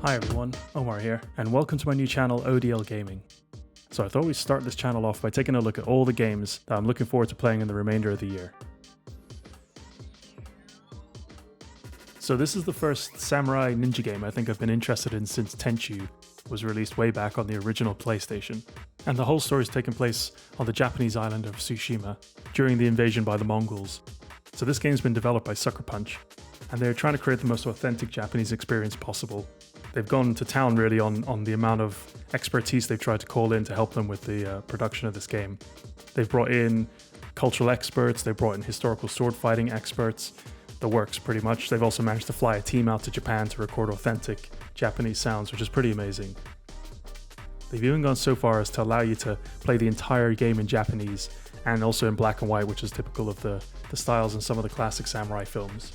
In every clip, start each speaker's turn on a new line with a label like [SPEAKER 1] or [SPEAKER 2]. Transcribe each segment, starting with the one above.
[SPEAKER 1] Hi everyone, Omar here, and welcome to my new channel ODL Gaming. So I thought we'd start this channel off by taking a look at all the games that I'm looking forward to playing in the remainder of the year. So this is the first samurai ninja game I think I've been interested in since Tenchi was released way back on the original PlayStation. And the whole story is taking place on the Japanese island of Tsushima during the invasion by the Mongols. So this game's been developed by Sucker Punch, and they're trying to create the most authentic Japanese experience possible. They've gone to town really on the amount of expertise they've tried to call in to help them with the production of this game. They've brought in cultural experts, they've brought in historical sword fighting experts, the works pretty much. They've also managed to fly a team out to Japan to record authentic Japanese sounds, which is pretty amazing. They've even gone so far as to allow you to play the entire game in Japanese and also in black and white, which is typical of the styles in some of the classic samurai films.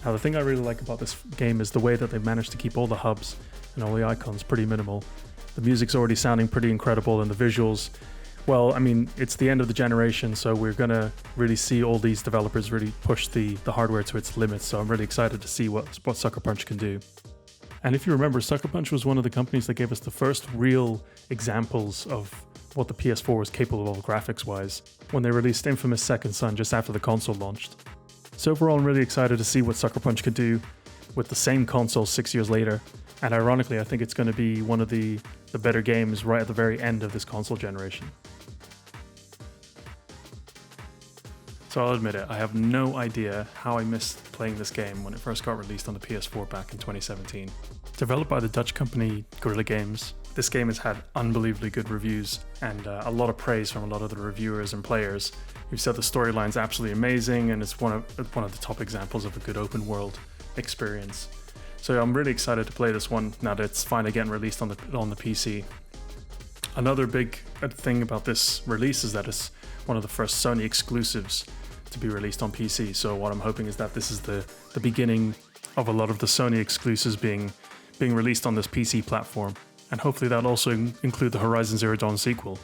[SPEAKER 1] Now the thing I really like about this game is the way that they've managed to keep all the hubs and all the icons pretty minimal. The music's already sounding pretty incredible, and the visuals, well, I mean, it's the end of the generation, so we're gonna really see all these developers really push the hardware to its limits, so I'm really excited to see what Sucker Punch can do. And if you remember, Sucker Punch was one of the companies that gave us the first real examples of what the PS4 was capable of graphics-wise when they released infamous Second Son just after the console launched. So overall, I'm really excited to see what Sucker Punch could do with the same console 6 years later. And ironically, I think it's going to be one of the better games right at the very end of this console generation. So I'll admit it, I have no idea how I missed playing this game when it first got released on the PS4 back in 2017. Developed by the Dutch company Guerrilla Games, this game has had unbelievably good reviews and a lot of praise from a lot of the reviewers and players who said the storyline's absolutely amazing and it's one of the top examples of a good open world experience. So I'm really excited to play this one now that it's finally getting released on the PC. Another big thing about this release is that it's one of the first Sony exclusives to be released on PC. So what I'm hoping is that this is the beginning of a lot of the Sony exclusives being released on this PC platform. And hopefully that'll also include the Horizon Zero Dawn sequel.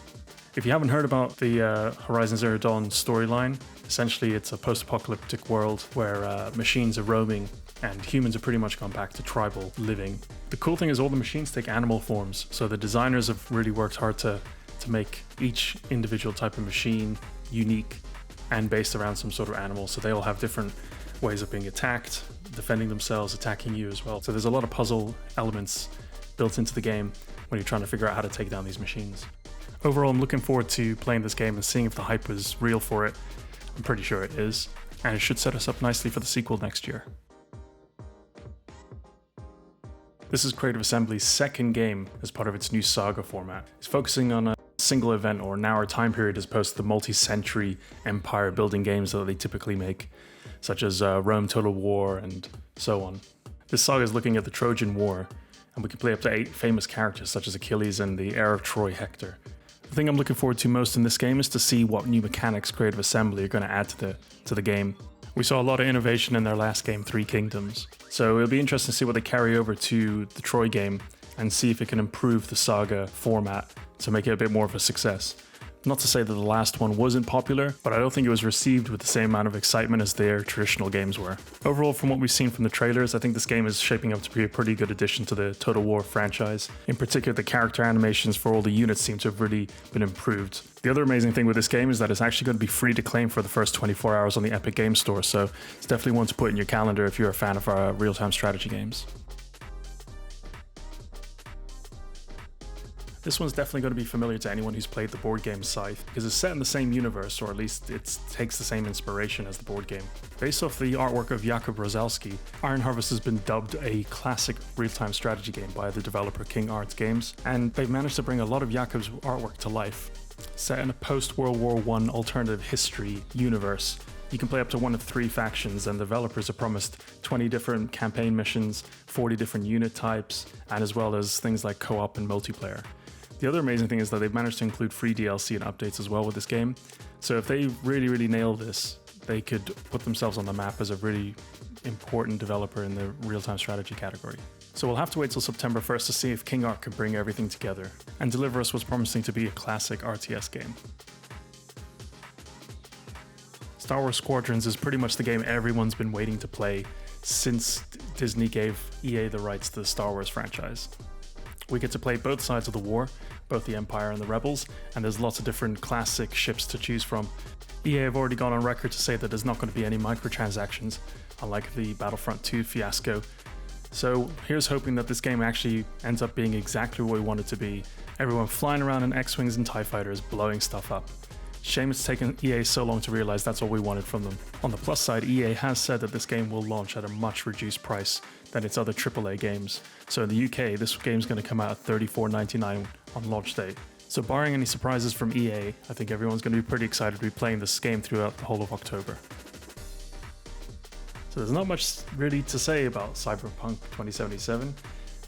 [SPEAKER 1] If you haven't heard about the Horizon Zero Dawn storyline, essentially it's a post-apocalyptic world where machines are roaming and humans have pretty much gone back to tribal living. The cool thing is all the machines take animal forms, so the designers have really worked hard to make each individual type of machine unique and based around some sort of animal, so they all have different ways of being attacked, defending themselves, attacking you as well. So there's a lot of puzzle elements built into the game when you're trying to figure out how to take down these machines. Overall, I'm looking forward to playing this game and seeing if the hype was real for it. I'm pretty sure it is, and it should set us up nicely for the sequel next year. This is Creative Assembly's second game as part of its new saga format. It's focusing on a single event or an hour time period as opposed to the multi-century empire building games that they typically make, such as Rome Total War and so on. This saga is looking at the Trojan War, and we can play up to 8 famous characters such as Achilles and the heir of Troy, Hector. The thing I'm looking forward to most in this game is to see what new mechanics Creative Assembly are going to add to the game. We saw a lot of innovation in their last game, Three Kingdoms, so it'll be interesting to see what they carry over to the Troy game and see if it can improve the saga format to make it a bit more of a success. Not to say that the last one wasn't popular, but I don't think it was received with the same amount of excitement as their traditional games were. Overall, from what we've seen from the trailers, I think this game is shaping up to be a pretty good addition to the Total War franchise. In particular, the character animations for all the units seem to have really been improved. The other amazing thing with this game is that it's actually going to be free to claim for the first 24 hours on the Epic Games Store, so it's definitely one to put in your calendar if you're a fan of real-time strategy games. This one's definitely going to be familiar to anyone who's played the board game Scythe, because it's set in the same universe, or at least it takes the same inspiration as the board game. Based off the artwork of Jakub Rosalski, Iron Harvest has been dubbed a classic real-time strategy game by the developer King Arts Games, and they've managed to bring a lot of Jakub's artwork to life. Set in a post-World War I alternative history universe, you can play up to one of 3 factions, and developers have promised 20 different campaign missions, 40 different unit types, and as well as things like co-op and multiplayer. The other amazing thing is that they've managed to include free DLC and updates as well with this game. So if they really nail this, they could put themselves on the map as a really important developer in the real-time strategy category. So we'll have to wait till September 1st to see if King Art can bring everything together and deliver us what's promising to be a classic RTS game. Star Wars Squadrons is pretty much the game everyone's been waiting to play since Disney gave EA the rights to the Star Wars franchise. We get to play both sides of the war, both the Empire and the Rebels, and there's lots of different classic ships to choose from. EA have already gone on record to say that there's not going to be any microtransactions, unlike the Battlefront 2 fiasco. So here's hoping that this game actually ends up being exactly what we want it to be. Everyone flying around in X-Wings and TIE Fighters, blowing stuff up. Shame it's taken EA so long to realize that's all we wanted from them. On the plus side, EA has said that this game will launch at a much reduced price than its other AAA games. So in the UK, this game's going to come out at $34.99 on launch day. So barring any surprises from EA, I think everyone's going to be pretty excited to be playing this game throughout the whole of October. So there's not much really to say about Cyberpunk 2077.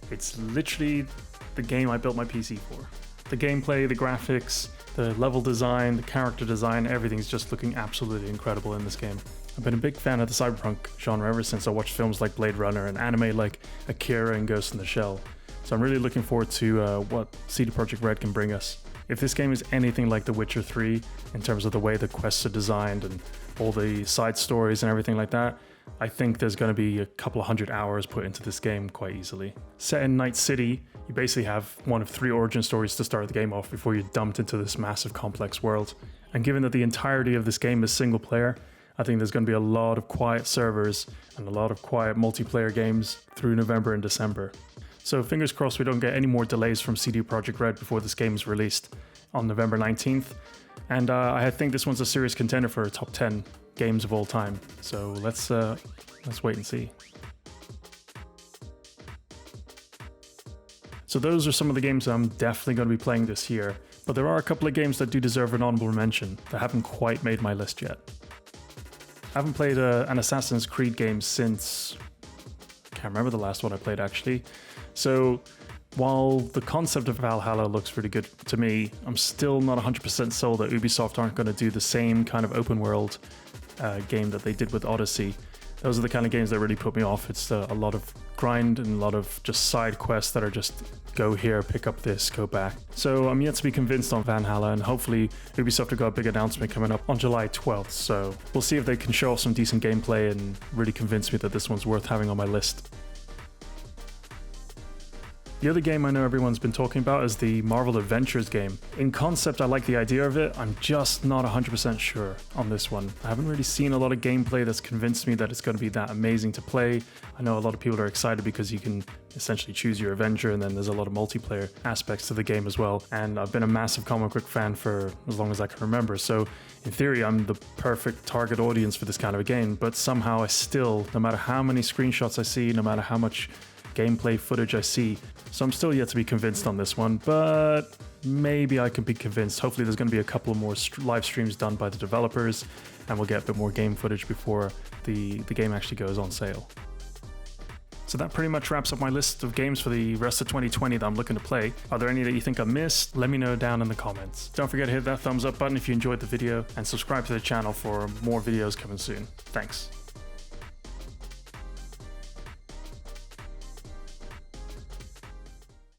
[SPEAKER 1] It's literally the game I built my PC for. The gameplay, the graphics, the level design, the character design, everything's just looking absolutely incredible in this game. I've been a big fan of the cyberpunk genre ever since I watched films like Blade Runner and anime like Akira and Ghost in the Shell. So I'm really looking forward to what CD Projekt Red can bring us. If this game is anything like The Witcher 3 in terms of the way the quests are designed and all the side stories and everything like that, I think there's going to be a couple of 100 hours put into this game quite easily. Set in Night City, you basically have one of 3 origin stories to start the game off before you're dumped into this massive complex world. And given that the entirety of this game is single player, I think there's going to be a lot of quiet servers and a lot of quiet multiplayer games through November and December. So fingers crossed we don't get any more delays from CD Projekt Red before this game is released on November 19th. And I think this one's a serious contender for a top 10 games of all time. So let's wait and see. So those are some of the games I'm definitely going to be playing this year, but there are a couple of games that do deserve an honorable mention that haven't quite made my list yet. I haven't played an Assassin's Creed game since... I can't remember the last one I played actually. So while the concept of Valhalla looks really good to me, I'm still not 100% sold that Ubisoft aren't going to do the same kind of open world game that they did with Odyssey. Those are the kind of games that really put me off. It's a lot of grind and a lot of just side quests that are just go here, pick up this, go back. So I'm yet to be convinced on Valhalla, and hopefully Ubisoft have got a big announcement coming up on July 12th. So we'll see if they can show off some decent gameplay and really convince me that this one's worth having on my list. The other game I know everyone's been talking about is the Marvel Adventures game. In concept, I like the idea of it. I'm just not 100% sure on this one. I haven't really seen a lot of gameplay that's convinced me that it's going to be that amazing to play. I know a lot of people are excited because you can essentially choose your Avenger, and then there's a lot of multiplayer aspects to the game as well. And I've been a massive comic book fan for as long as I can remember. So in theory, I'm the perfect target audience for this kind of a game. But somehow I still, no matter how many screenshots I see, no matter how much gameplay footage I see, so I'm still yet to be convinced on this one, but maybe I can be convinced. Hopefully there's going to be a couple more live streams done by the developers, and we'll get a bit more game footage before the game actually goes on sale. So that pretty much wraps up my list of games for the rest of 2020 that I'm looking to play. Are there any that you think I missed? Let me know down in the comments. Don't forget to hit that thumbs up button if you enjoyed the video, and subscribe to the channel for more videos coming soon. Thanks.